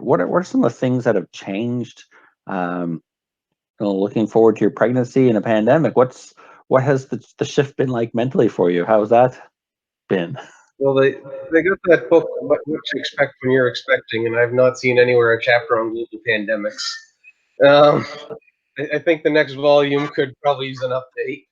what are some of the things that have changed? Looking forward to your pregnancy and a pandemic, what has the shift been like mentally for you? How's that been? Well, they got that book, What to Expect When You're Expecting, and I've not seen anywhere a chapter on global pandemics. Um, I think the next volume could probably use an update.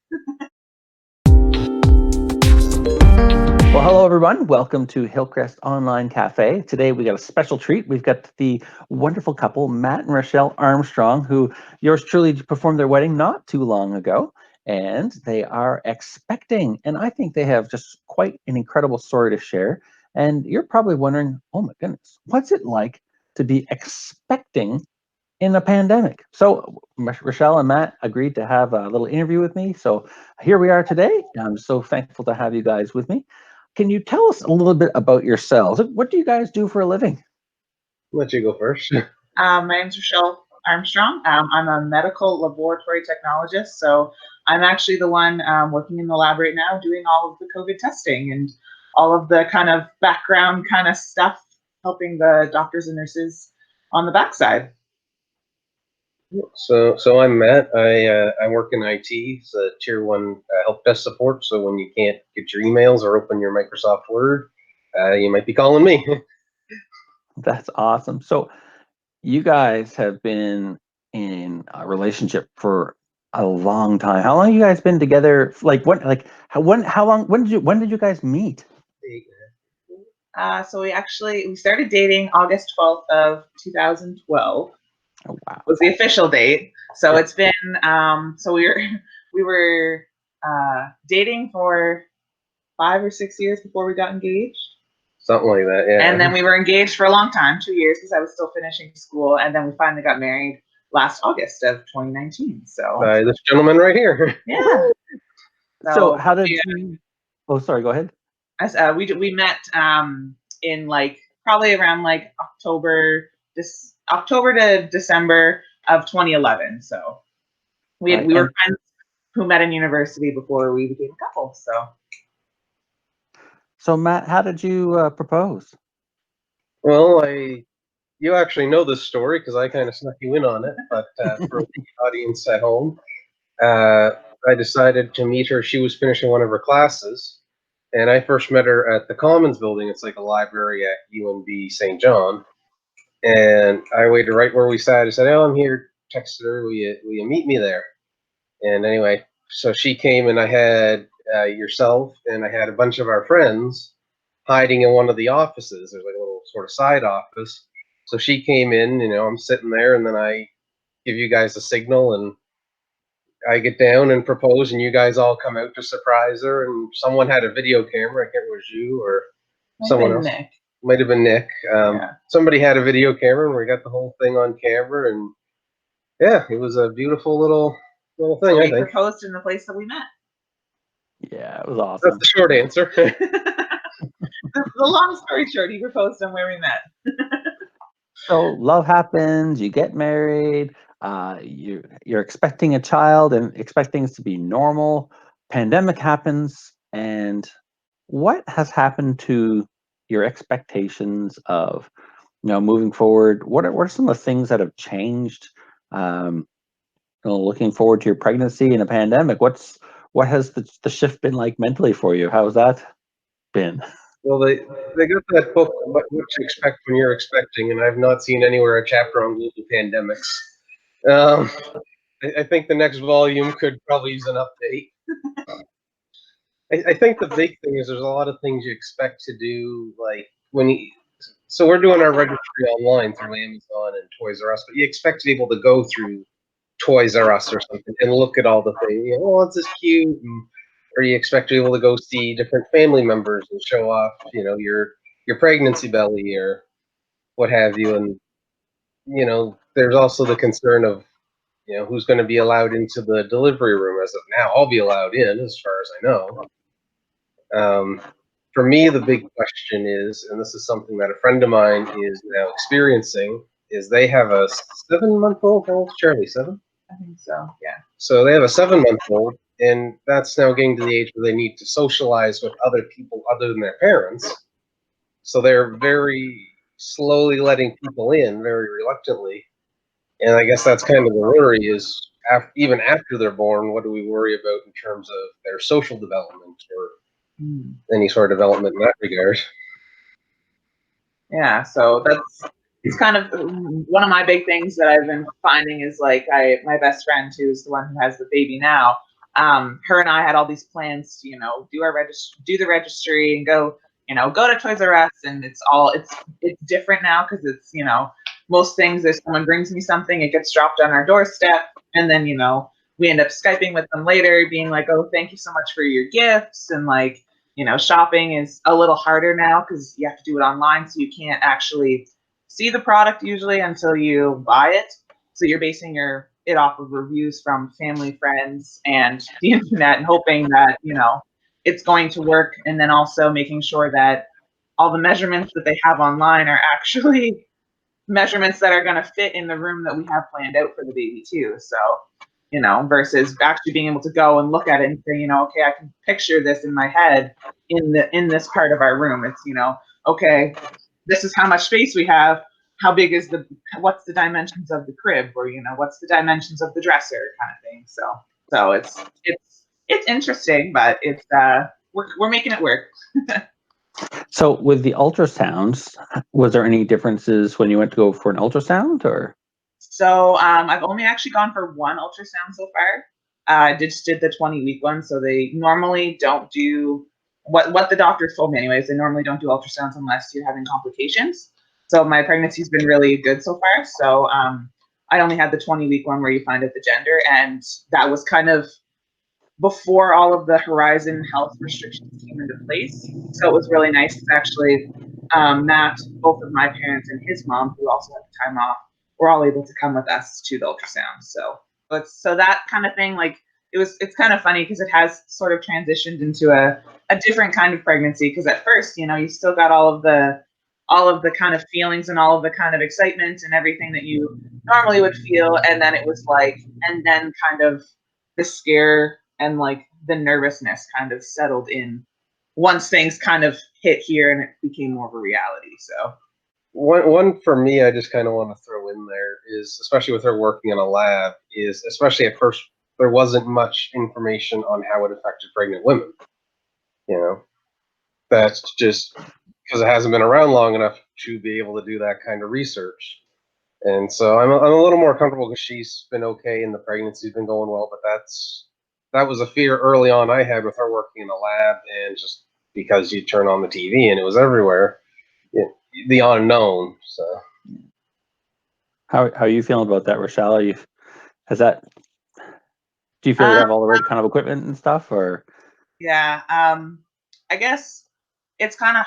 Well, hello everyone. Welcome to Hillcrest Online Cafe. Today we got a special treat. We've got the wonderful couple, Matt and Rachelle Armstrong, who yours truly performed their wedding not too long ago, and they are expecting. And I think they have just quite an incredible story to share. And you're probably wondering, oh my goodness, what's it like to be expecting in a pandemic? So Rachelle and Matt agreed to have a little interview with me. So here we are today. I'm so thankful to have you guys with me. Can you tell us a little bit about yourselves? What do you guys do for a living? I'll let you go first. My name's Rachelle Armstrong. I'm a medical laboratory technologist. So I'm actually the one working in the lab right now doing all of the COVID testing and all of the kind of background kind of stuff, helping the doctors and nurses on the backside. So I'm Matt. I work in IT. It's a tier 1 help desk support. So when you can't get your emails or open your Microsoft Word, you might be calling me. That's awesome. So you guys have been in a relationship for a long time. How long have you guys been together? Like when did you guys meet? So we started dating August 12th of 2012. Oh, wow. Was the official date. So it's been so we were dating for 5 or 6 years before we got engaged. Something like that, yeah. And then we were engaged for a long time, 2 years, because I was still finishing school, and then we finally got married last August of 2019. So this gentleman right here. Yeah. So how did you? Oh, sorry. Go ahead. We met in like probably around like October to December of 2011. So we were friends who met in university before we became a couple. So Matt, how did you propose? Well, you actually know this story because I kind of snuck you in on it, but for the audience at home, I decided to meet her. She was finishing one of her classes, and I first met her at the Commons building. It's like a library at UNB St. John. And I waited right where we sat. I said, "Oh, I'm here." Texted her, "Will you meet me there?" And anyway, so she came, and I had yourself, and I had a bunch of our friends hiding in one of the offices. There's like a little sort of side office. So she came in, I'm sitting there, and then I give you guys a signal, and I get down and propose, and you guys all come out to surprise her. And someone had a video camera. I can't remember if it was you or someone else. Nick. Might have been Nick. Somebody had a video camera, and we got the whole thing on camera, and yeah, it was a beautiful little thing. So I we think proposed in the place that we met. Yeah, it was awesome. That's the short answer. The long story short, he proposed on where we met. So love happens. You get married. You're expecting a child and expect things to be normal. Pandemic happens, and what has happened to your expectations of moving forward? What are some of the things that have changed? Looking forward to your pregnancy and a pandemic, what has the shift been like mentally for you? How's that been? Well, they got that book, What to Expect When You're Expecting, and I've not seen anywhere a chapter on global pandemics. I think the next volume could probably use an update. I think the big thing is there's a lot of things you expect to do, like so we're doing our registry online through Amazon and Toys R Us, but you expect to be able to go through Toys R Us or something and look at all the things. Oh, this is cute. Or you expect to be able to go see different family members and show off, your pregnancy belly or what have you. And, there's also the concern of, who's going to be allowed into the delivery room. As of now, I'll be allowed in as far as I know. For me, the big question is, and this is something that a friend of mine is now experiencing, is they have a 7-month-old. How old's Charlie? 7? I think so, yeah. So they have a 7-month-old, and that's now getting to the age where they need to socialize with other people other than their parents. So they're very slowly letting people in very reluctantly. And I guess that's kind of the worry is even after they're born, what do we worry about in terms of their social development or any sort of development in that regard? Yeah, so it's kind of one of my big things that I've been finding is like my best friend who's the one who has the baby now. Her and I had all these plans to do the registry and go go to Toys R Us, and it's different now because it's most things if someone brings me something it gets dropped on our doorstep, and then we end up Skyping with them later being like, oh, thank you so much for your gifts, and like shopping is a little harder now because you have to do it online, so you can't actually see the product usually until you buy it. So you're basing it off of reviews from family, friends, and the internet, and hoping that it's going to work, and then also making sure that all the measurements that they have online are actually measurements that are going to fit in the room that we have planned out for the baby too. So versus actually being able to go and look at it and say, okay, I can picture this in my head in this part of our room. It's, okay, this is how much space we have. How big is what's the dimensions of the crib, or, what's the dimensions of the dresser kind of thing. So it's interesting, but it's, we're making it work. So with the ultrasounds, was there any differences when you went to go for an ultrasound, or? So I've only actually gone for one ultrasound so far. I just did the 20-week one. So they normally don't do what the doctors told me anyways. They normally don't do ultrasounds unless you're having complications. So my pregnancy's been really good so far. So I only had the 20-week one where you find out the gender, and that was kind of before all of the Horizon health restrictions came into place. So it was really nice to actually Matt, both of my parents and his mom, who also had the time off, were all able to come with us to the ultrasound. So that kind of thing, like it's kind of funny because it has sort of transitioned into a different kind of pregnancy. Because at first, you still got all of the kind of feelings and all of the kind of excitement and everything that you normally would feel, and then it was like, and then kind of the scare and like the nervousness kind of settled in once things kind of hit here and it became more of a reality. So one for me, I just kind of want to throw in there is, especially with her working in a lab, is especially at first there wasn't much information on how it affected pregnant women. That's just because it hasn't been around long enough to be able to do that kind of research. And so I'm a little more comfortable because she's been okay and the pregnancy's been going well. But that was a fear early on I had with her working in a lab, and just because you turn on the TV and it was everywhere, the unknown. So How are you feeling about that, Rachelle? Do you feel you have all the right kind of equipment and stuff, or? Yeah, I guess it's kind of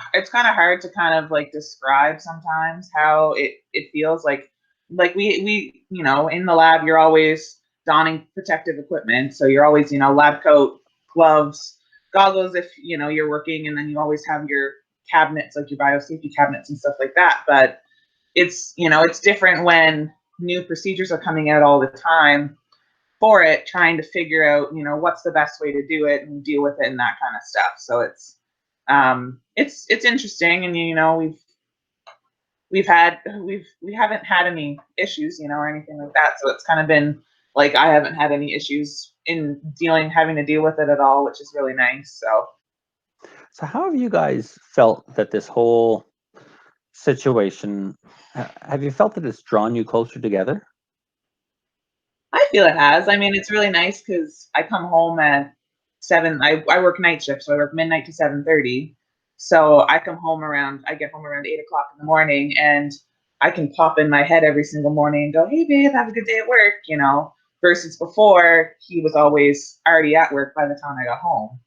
hard to kind of like describe sometimes how it feels like we in the lab you're always donning protective equipment, so you're always lab coat, gloves, goggles if you're working, and then you always have your cabinets, like your biosafety cabinets and stuff like that. But it's it's different when new procedures are coming out all the time for it, trying to figure out what's the best way to do it and deal with it and that kind of stuff. So it's interesting, and we haven't had any issues or anything like that. So it's kind of been like I haven't had any issues in having to deal with it at all, which is really nice. So how have you guys felt that this whole situation, have you felt that it's drawn you closer together? I feel it has. I mean, it's really nice because I come home at 7. I work night shift, so I work midnight to 7:30. So I get home around 8 o'clock in the morning, and I can pop in my head every single morning and go, "Hey, babe, have a good day at work," Versus before, he was always already at work by the time I got home.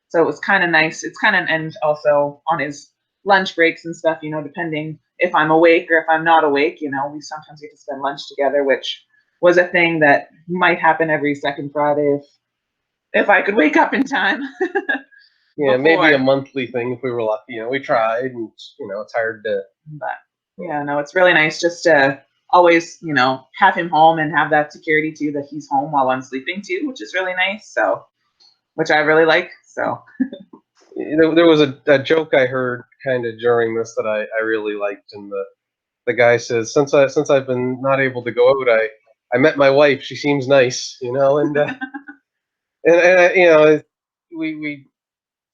So it was kind of nice. It's kind of, and also on his lunch breaks and stuff, depending if I'm awake or if I'm not awake, we sometimes get to spend lunch together, which was a thing that might happen every second Friday if I could wake up in time. yeah, maybe a monthly thing if we were lucky. We tried, and it's hard to. But yeah, no, it's really nice just to always, have him home and have that security too, that he's home while I'm sleeping too, which is really nice. So, which I really like. So There was a joke I heard kind of during this that I really liked, and the guy says, since I've been not able to go out, I met my wife. She seems nice, you know, and you know, we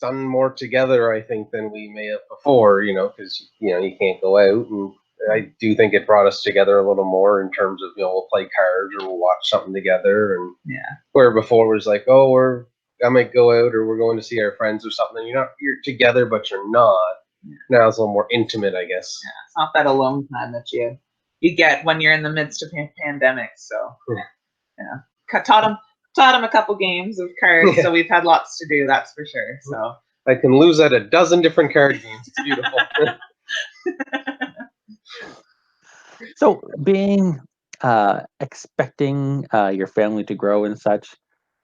done more together, I think, than we may have before, you know, because you know you can't go out, and I do think it brought us together a little more in terms of, you know, we'll play cards or we'll watch something together, and Yeah. where before it was like, oh, I might go out or we're going to see our friends or something. You're together, but you're not. Yeah. Now it's a little more intimate, I guess. Yeah, it's not that alone time that you get when you're in the midst of pandemic. So yeah, taught him a couple games of cards. Yeah. So we've had lots to do, that's for sure. So I can lose at a dozen different card games. It's beautiful. So being expecting your family to grow and such,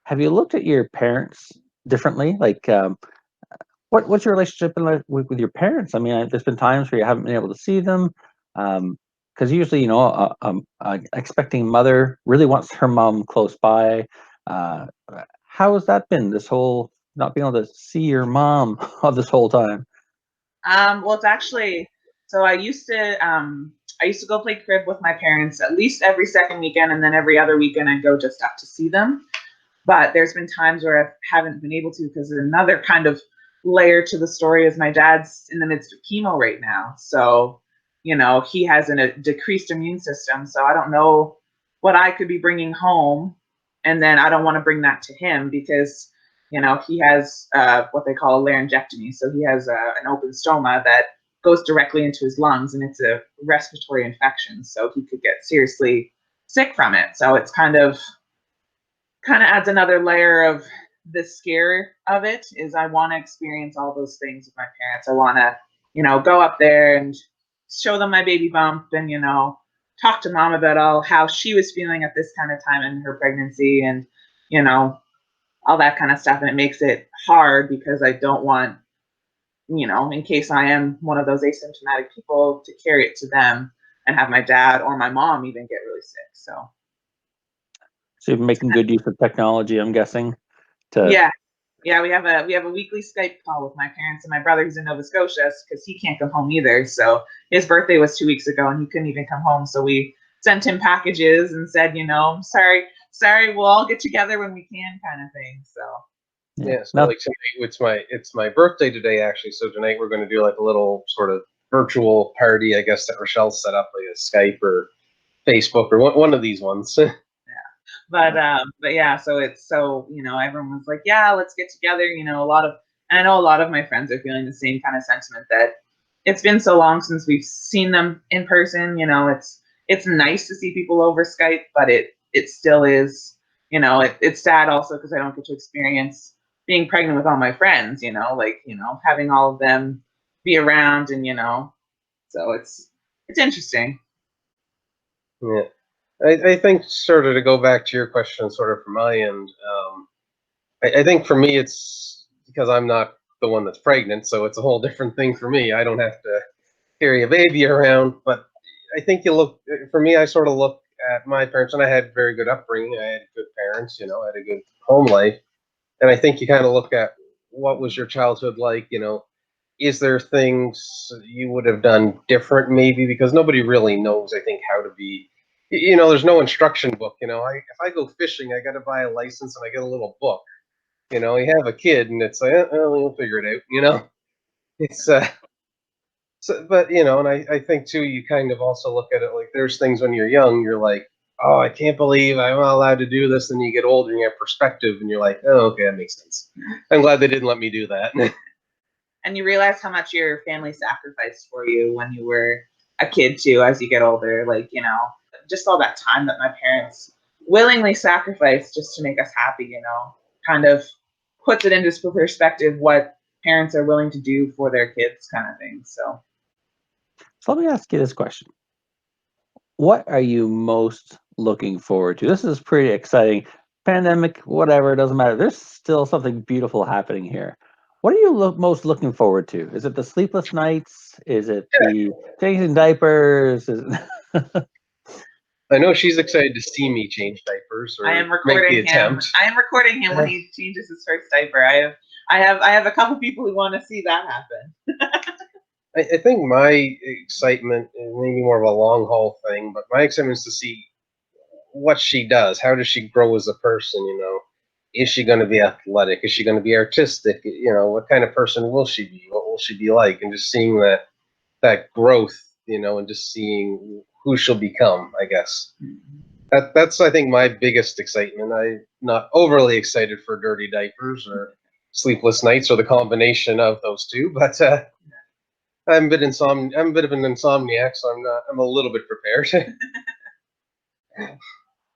have you looked at your parents differently? Like, what's your relationship been like with your parents? I mean, there's been times where you haven't been able to see them, because usually, you know, expecting mother really wants her mom close by. Uh, how has that been? This whole not being able to see your mom all this whole time. well, it's actually so I used to go play crib with my parents at least every second weekend, and then every other weekend I'd go just up to see them. But there's been times where I haven't been able to, because another kind of layer to the story is my dad's in the midst of chemo right now. So, you know, he has a decreased immune system. So I don't know what I could be bringing home. And then I don't want to bring that to him because, you know, he has what they call a laryngectomy. So he has an open stoma that goes directly into his lungs, and it's a respiratory infection. So he could get seriously sick from it. So it's kind of adds another layer of the scare of it. Is I want to experience all those things with my parents. I want to, you know, go up there and show them my baby bump, and, you know, talk to mom about how she was feeling at this kind of time in her pregnancy, and, you know, all that kind of stuff. And it makes it hard because I don't want, you know, in case I am one of those asymptomatic people, to carry it to them and have my dad or my mom even get really sick. So So you're making good use of technology, I'm guessing. yeah, we have a weekly Skype call with my parents, and my brother's in Nova Scotia because he can't come home either. So his birthday was 2 weeks ago, and he couldn't even come home. So we sent him packages and said, you know, sorry, we'll all get together when we can, kind of thing. So Yeah, so like tonight, it's my birthday today, actually. So tonight we're going to do like a little sort of virtual party, I guess, that Rachelle set up, like a Skype or Facebook or one of these ones. but yeah, so it's, so, you know, everyone was like, yeah, let's get together. You know, and I know a lot of my friends are feeling the same kind of sentiment, that it's been so long since we've seen them in person. You know, it's nice to see people over Skype, but it still is, you know, it's sad also because I don't get to experience being pregnant with all my friends, you know, like, you know, having all of them be around, and, you know, so it's interesting. Yeah. I think, sort of, to go back to your question, sort of from my end, I think for me it's because I'm not the one that's pregnant, so it's a whole different thing for me. I don't have to carry a baby around, but I think for me, I sort of look at my parents, and I had very good upbringing. I had good parents, you know, I had a good home life, and I think you kind of look at what was your childhood like, you know, is there things you would have done different, maybe, because nobody really knows, I think, how to be, you know, there's no instruction book, you know. If I go fishing, I got to buy a license and I get a little book, you know. You have a kid and it's like, we'll figure it out, you know. It's so, but, you know, and I think too, you kind of also look at it like, there's things when you're young, you're like, oh, I can't believe I'm not allowed to do this. And you get older and you have perspective and you're like, oh, okay, that makes sense. I'm glad they didn't let me do that. And you realize how much your family sacrificed for you when you were a kid too, as you get older. Like, you know, just all that time that my parents willingly sacrificed just to make us happy, you know, kind of puts it into perspective what parents are willing to do for their kids, kind of thing. So let me ask you this question. What are you most looking forward to? This is pretty exciting. Pandemic, whatever, it doesn't matter. There's still something beautiful happening here. What are you most looking forward to? Is it the sleepless nights? Is it the changing diapers? I know she's excited to see me change diapers or I am make the recording him. attempt. I am recording him when he changes his first diaper. I have a couple people who want to see that happen. I think my excitement is maybe more of a long haul thing, but my excitement is to see what she does. How does she grow as a person? Is she going to be athletic? Is she going to be artistic? What kind of person will she be? What will she be like? And just seeing that growth, and just seeing who she'll become, I guess. That's I think my biggest excitement. I'm not overly excited for dirty diapers or sleepless nights or the combination of those two, but I'm a bit of an insomniac, so I'm a little bit prepared.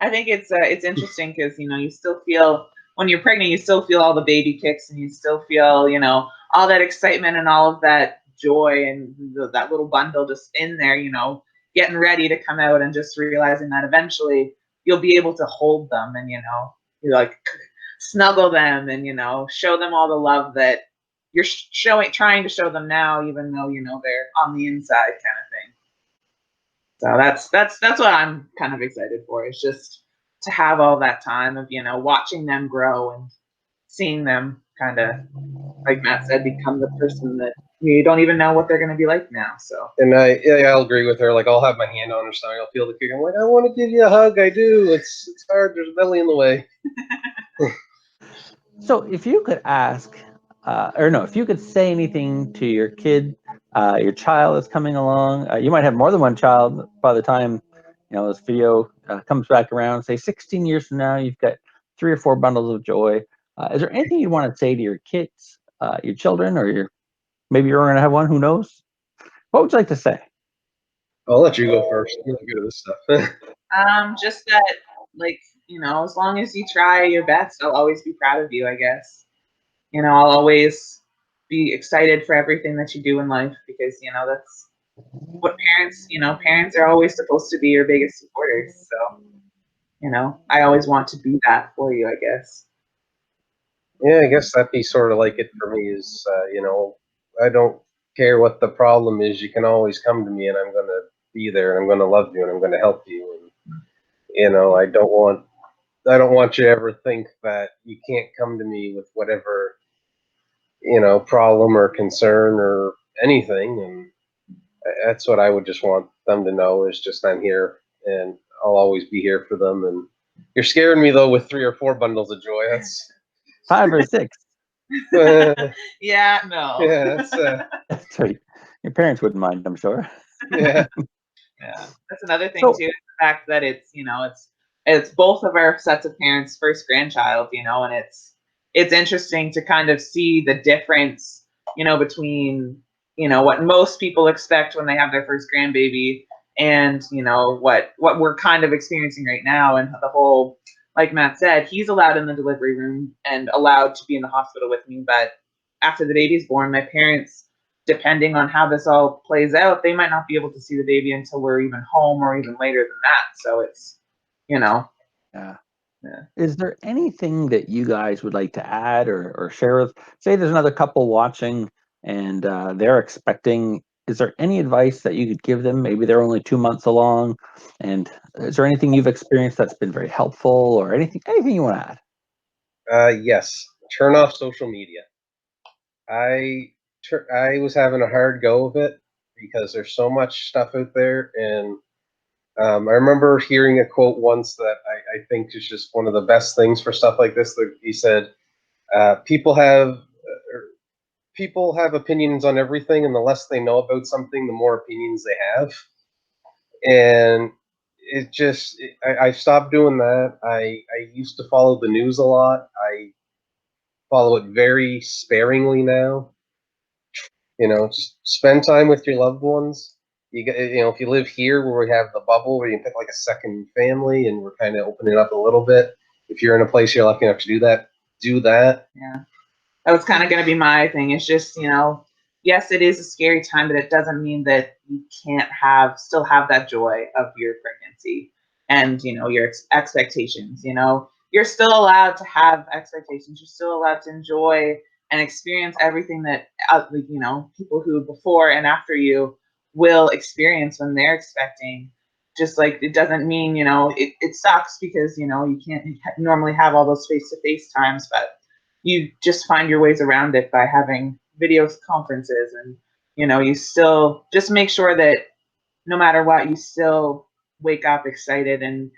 I think it's interesting because you still feel when you're pregnant, you still feel all the baby kicks, and you still feel all that excitement and all of that joy and that little bundle just in there, getting ready to come out, and just realizing that eventually you'll be able to hold them, and you like snuggle them, and show them all the love that you're trying to show them now, even though they're on the inside, kind of thing. So that's what I'm kind of excited for. Is just to have all that time of watching them grow and seeing them kind of, like Matt said, become the person that you don't even know what they're going to be like now. So And I'll agree with her. Like, I'll have my hand on her stomach. I'll feel the kick. I'm like, I want to give you a hug. I do. It's hard. There's a belly in the way. So if you could ask, or no, if you could say anything to your kid, your child that's coming along, you might have more than one child by the time this video comes back around. Say 16 years from now, you've got 3 or 4 bundles of joy. Is there anything you'd want to say to your kids, your children, or maybe you're going to have one? Who knows? What would you like to say? I'll let you go first. I'm really good at this stuff. just that, like, as long as you try your best, I'll always be proud of you, I guess. I'll always be excited for everything that you do in life, because that's what parents are always supposed to be your biggest supporters. So I always want to be that for you, I guess. Yeah, I guess that'd be sort of like it for me. Is I don't care what the problem is. You can always come to me, and I'm gonna be there, and I'm gonna love you, and I'm gonna help you. And I don't want you to ever think that you can't come to me with whatever problem or concern or anything. And that's what I would just want them to know, is just I'm here, and I'll always be here for them. And you're scaring me though with 3 or 4 bundles of joy. That's 5 or 6? Yeah, no. Yeah, That's right. Your parents wouldn't mind, I'm sure. yeah. Yeah, that's another thing So- too. The fact that it's both of our sets of parents' first grandchild, and it's interesting to kind of see the difference, between what most people expect when they have their first grandbaby, and what we're kind of experiencing right now. And the whole, like Matt said, he's allowed in the delivery room and allowed to be in the hospital with me, but after the baby's born, my parents, depending on how this all plays out, they might not be able to see the baby until we're even home, or even later than that. So it's, Yeah. Yeah. Is there anything that you guys would like to add or share with, say there's another couple watching and they're expecting, is there any advice that you could give them? Maybe they're only 2 months along. And is there anything you've experienced that's been very helpful, or anything you want to add? Yes. Turn off social media. I was having a hard go of it because there's so much stuff out there. And I remember hearing a quote once that I think is just one of the best things for stuff like this. That he said, people have opinions on everything, and the less they know about something, the more opinions they have. And I stopped doing that. I used to follow the news a lot. I follow it very sparingly now. Just spend time with your loved ones. If you live here where we have the bubble where you can pick like a second family, and we're kind of opening up a little bit. If you're in a place you're lucky enough to do that, do that. Yeah. That was kind of going to be my thing. It's just, yes, it is a scary time, but it doesn't mean that you can't still have that joy of your pregnancy and, your expectations. You're still allowed to have expectations. You're still allowed to enjoy and experience everything that, people who before and after you will experience when they're expecting. Just like it doesn't mean, it sucks because, you can't normally have all those face-to-face times, but you just find your ways around it by having video conferences and, you still just make sure that no matter what, you still wake up excited and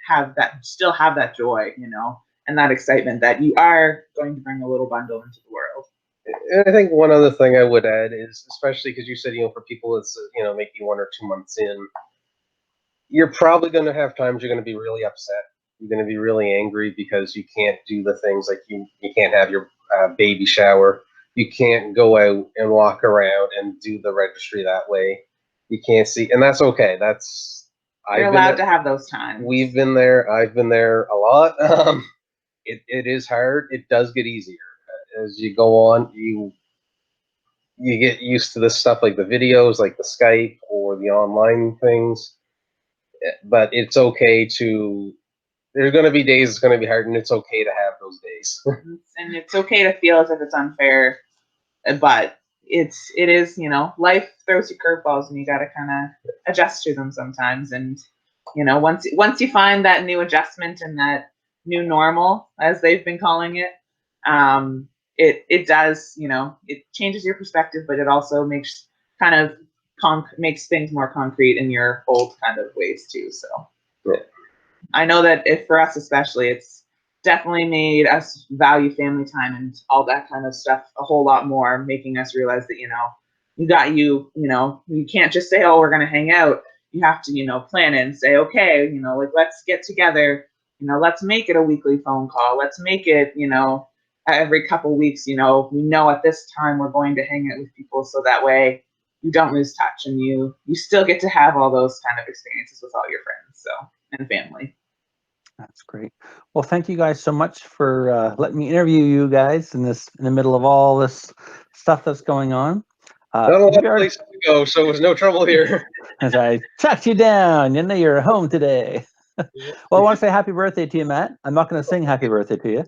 still have that joy, and that excitement that you are going to bring a little bundle into the world. And I think one other thing I would add is, especially because you said, for people that's, maybe 1 or 2 months in, you're probably going to have times you're going to be really upset. You're going to be really angry because you can't do the things like you can't have your baby shower. You can't go out and walk around and do the registry that way. You can't see, and that's okay. You're allowed to have those times. We've been there. I've been there a lot. It is hard. It does get easier as you go on. You get used to this stuff, like the videos, like the Skype or the online things. But it's okay to. There's going to be days it's going to be hard, and it's okay to have those days. And it's okay to feel as if it's unfair, but it is, life throws you curveballs, and you got to kind of adjust to them sometimes. And once you find that new adjustment and that new normal, as they've been calling it, it does, it changes your perspective, but it also makes makes things more concrete in your old kind of ways too. So yeah. I know that for us especially, it's definitely made us value family time and all that kind of stuff a whole lot more, making us realize that, you can't just say, oh, we're going to hang out. You have to, plan it and say, okay, like, let's get together, let's make it a weekly phone call. Let's make it, every couple weeks, we know at this time we're going to hang out with people. So that way you don't lose touch, and you still get to have all those kind of experiences with all your friends and family. That's great. Well, thank you guys so much for letting me interview you guys in the middle of all this stuff that's going on. Not a lot of places to go, so it was no trouble here. As I tracked you down, you're home today. Well, I want to say happy birthday to you, Matt. I'm not going to sing happy birthday to you,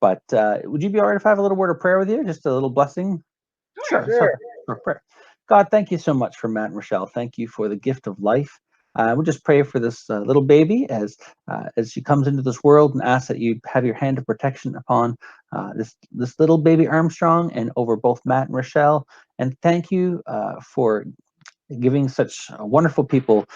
but would you be all right if I have a little word of prayer with you? Just a little blessing? Sure. Prayer. God, thank you so much for Matt and Rachelle. Thank you for the gift of life. We'll just pray for this little baby as she comes into this world, and ask that you have your hand of protection upon this little baby Armstrong and over both Matt and Rachelle. And thank you for giving such wonderful people,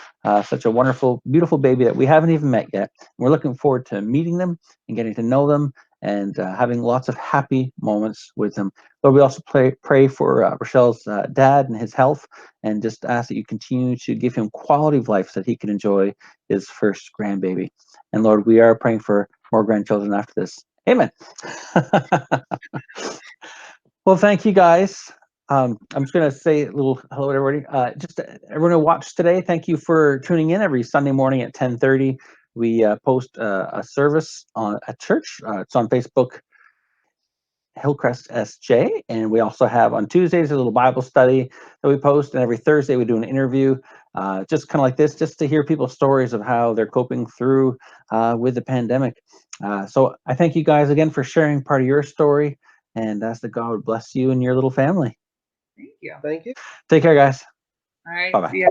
such a wonderful, beautiful baby that we haven't even met yet. We're looking forward to meeting them and getting to know them and having lots of happy moments with them. Lord, we also pray for Rachelle's dad and his health, and just ask that you continue to give him quality of life so that he can enjoy his first grandbaby. And Lord, we are praying for more grandchildren after this. Amen. Well, thank you guys. I'm just going to say a little hello to everybody. Just everyone who watched today, thank you for tuning in every Sunday morning at 10:30. We post a service at church. It's on Facebook, Hillcrest SJ, and we also have on Tuesdays a little Bible study that we post, and every Thursday we do an interview, just kind of like this, just to hear people's stories of how they're coping through with the pandemic. So I thank you guys again for sharing part of your story, and ask that God would bless you and your little family. Thank you. Thank you. Take care, guys. All right. Bye-bye. See ya.